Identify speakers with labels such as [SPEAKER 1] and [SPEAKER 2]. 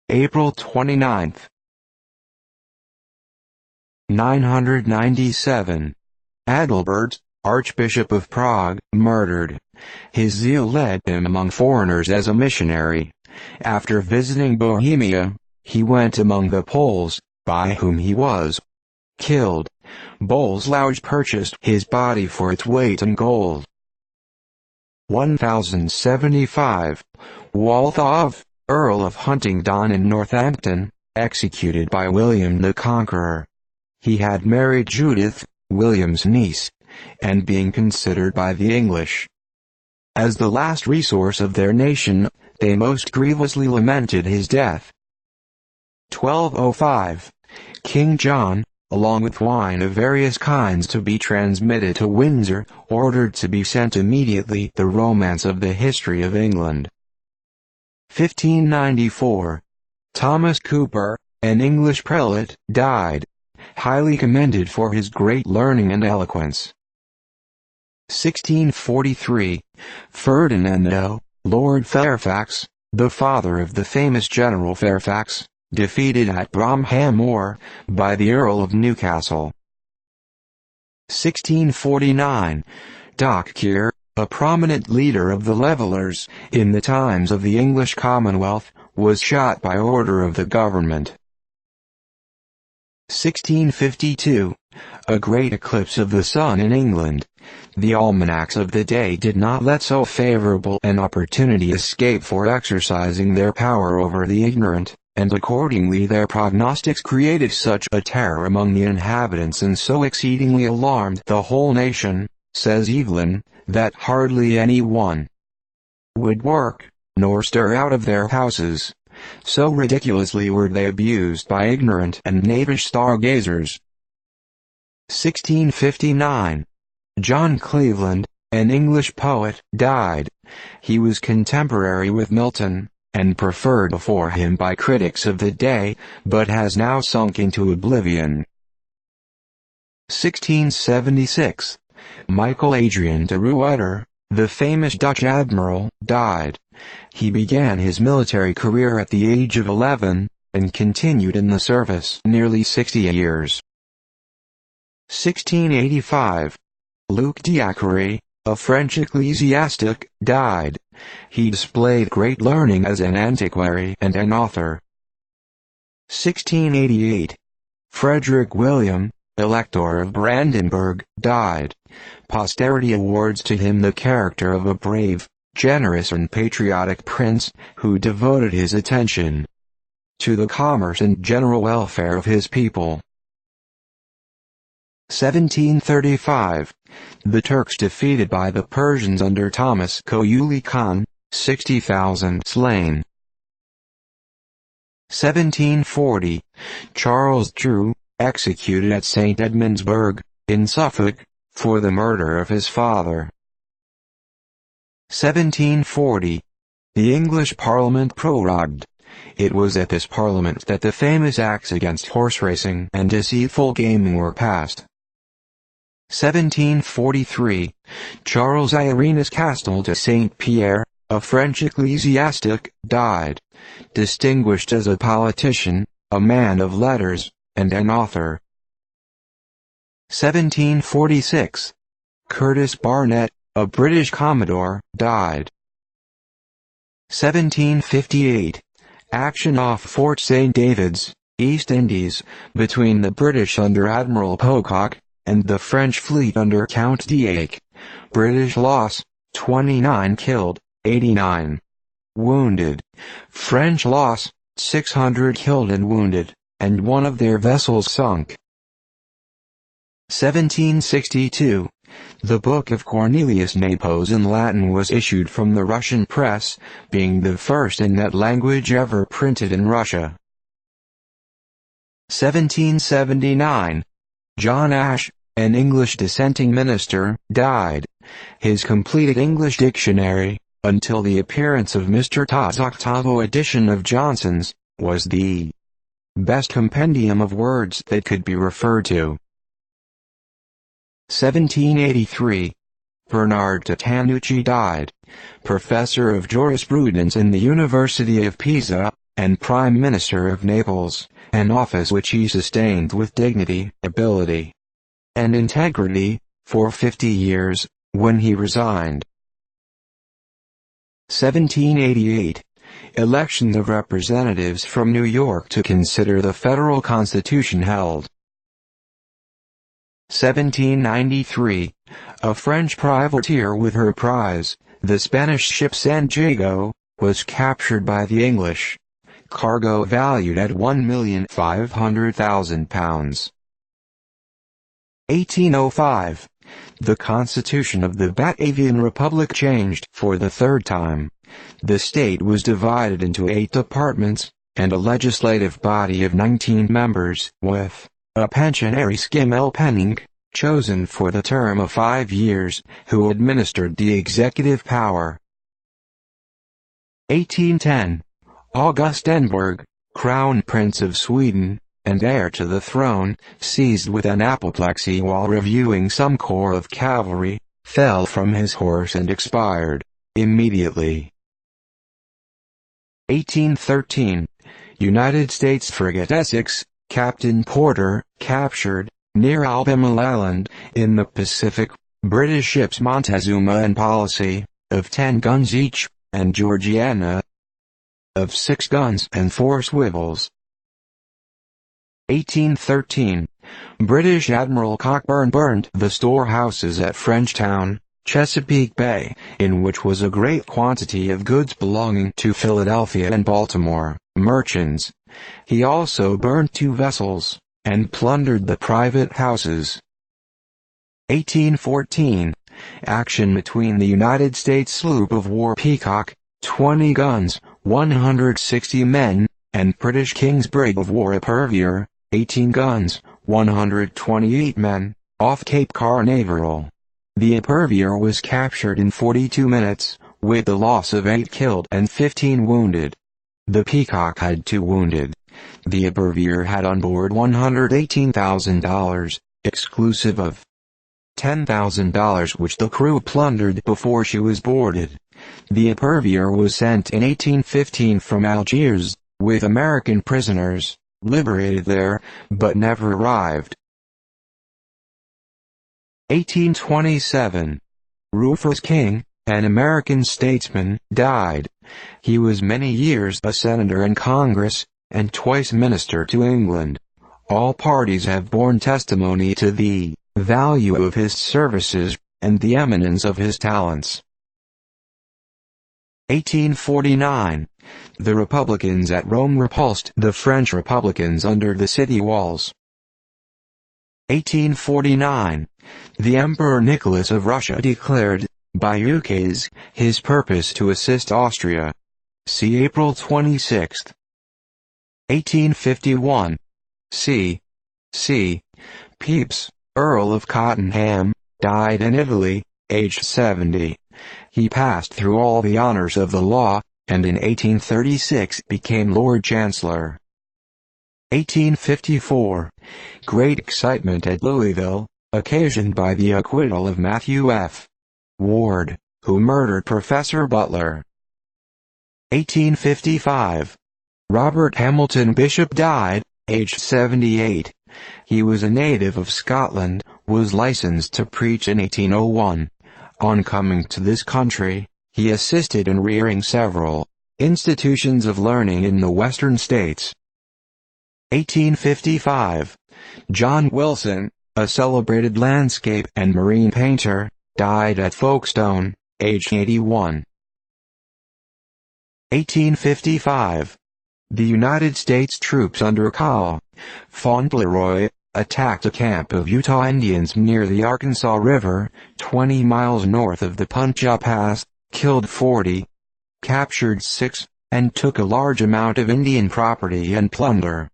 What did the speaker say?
[SPEAKER 1] April 29. 997. Adalbert, Archbishop of Prague, murdered. His zeal led him among foreigners as a missionary. After visiting Bohemia, he went among the Poles, by whom he was killed. Boleslaus purchased his body for its weight in gold. 1075. Waltheof, Earl of Huntingdon and Northampton, executed by William the Conqueror. He had married Judith, William's niece, and being considered by the English as the last resource of their nation, they most grievously lamented his death. 1205. King John, along with wine of various kinds to be transmitted to Windsor, ordered to be sent immediately the Romance of the History of England. 1594. Thomas Cooper, an English prelate, died, highly commended for his great learning and eloquence. 1643. Ferdinando, Lord Fairfax, the father of the famous General Fairfax, defeated at Bromham Moor, by the Earl of Newcastle. 1649. Doc Keir, a prominent leader of the Levellers, in the times of the English Commonwealth, was shot by order of the government. 1652. A great eclipse of the sun in England. The almanacs of the day did not let so favorable an opportunity escape for exercising their power over the ignorant, and accordingly their prognostics created such a terror among the inhabitants and so exceedingly alarmed the whole nation, says Evelyn, that hardly any one would work, nor stir out of their houses. So ridiculously were they abused by ignorant and knavish stargazers. 1659. John Cleveland, an English poet, died. He was contemporary with Milton, and preferred before him by critics of the day, but has now sunk into oblivion. 1676. Michael Adrian de Ruyter, the famous Dutch admiral, died. He began his military career at the age of 11, and continued in the service nearly 60 years. 1685. Luc Diacre, a French ecclesiastic, died. He displayed great learning as an antiquary and an author. 1688. Frederick William, Elector of Brandenburg, died. Posterity awards to him the character of a brave, generous and patriotic prince, who devoted his attention to the commerce and general welfare of his people. 1735. The Turks defeated by the Persians under Thomas Koyuli Khan, 60,000 slain. 1740. Charles Drew, executed at St. Edmundsburg, in Suffolk, for the murder of his father. 1740. The English Parliament prorogued. It was at this Parliament that the famous acts against horse racing and deceitful gaming were passed. 1743. Charles Irenaeus Castel de Saint Pierre, a French ecclesiastic, died. Distinguished as a politician, a man of letters, and an author. 1746. Curtis Barnett, a British Commodore, died. 1758. Action off Fort St. David's, East Indies, between the British under Admiral Pocock, and the French fleet under Count d'Ache. British loss, 29 killed, 89 wounded. French loss, 600 killed and wounded, and one of their vessels sunk. 1762. The Book of Cornelius Nepos in Latin was issued from the Russian press, being the first in that language ever printed in Russia. 1779. John Ashe, an English dissenting minister, died. His completed English dictionary, until the appearance of Mr. Todd's octavo edition of Johnson's, was the best compendium of words that could be referred to. 1783. Bernard Tattanucci died. Professor of jurisprudence in the University of Pisa, and Prime Minister of Naples, an office which he sustained with dignity, ability, and integrity, for 50 years, when he resigned. 1788. Election of representatives from New York to consider the federal constitution held. 1793. A French privateer with her prize, the Spanish ship San Diego, was captured by the English. Cargo valued at £1,500,000. 1805. The Constitution of the Batavian Republic changed for the third time. The state was divided into 8 departments, and a legislative body of 19 members, with a pensionary Schimmelpenning, chosen for the term of 5 years, who administered the executive power. 1810. Augustenberg, Crown Prince of Sweden, and heir to the throne, seized with an apoplexy while reviewing some corps of cavalry, fell from his horse and expired immediately. 1813. United States frigate Essex, Captain Porter, captured, near Albemarle Island, in the Pacific, British ships Montezuma and Policy, of 10 guns each, and Georgiana, of 6 guns and 4 swivels. 1813. British Admiral Cockburn burned the storehouses at Frenchtown, Chesapeake Bay, in which was a great quantity of goods belonging to Philadelphia and Baltimore merchants. He also burned 2 vessels, and plundered the private houses. 1814. Action between the United States sloop of war Peacock, 20 guns, 160 men, and British King's brig of war Epervier, 18 guns, 128 men, off Cape Carnaveral. The Epervier was captured in 42 minutes, with the loss of 8 killed and 15 wounded. The Peacock had 2 wounded. The Epervier had on board $118,000, exclusive of $10,000 which the crew plundered before she was boarded. The Epervier was sent in 1815 from Algiers, with American prisoners, liberated there, but never arrived. 1827. Rufus King, an American statesman, died. He was many years a senator in Congress, and twice minister to England. All parties have borne testimony to the value of his services, and the eminence of his talents. 1849. The Republicans at Rome repulsed the French Republicans under the city walls. 1849. The Emperor Nicholas of Russia declared, by ukase, his purpose to assist Austria. See April 26. 1851. C. Pepys, Earl of Cottenham, died in Italy, aged 70. He passed through all the honors of the law, and in 1836 became Lord Chancellor. 1854. Great excitement at Louisville, occasioned by the acquittal of Matthew F. Ward, who murdered Professor Butler. 1855. Robert Hamilton Bishop died, aged 78. He was a native of Scotland, was licensed to preach in 1801. On coming to this country, he assisted in rearing several institutions of learning in the western states. 1855. John Wilson, a celebrated landscape and marine painter, died at Folkestone, aged 81. 1855. The United States troops under Col. Fauntleroy attacked a camp of Utah Indians near the Arkansas River, 20 miles north of the Punjab Pass, killed 40, captured 6, and took a large amount of Indian property and plunder.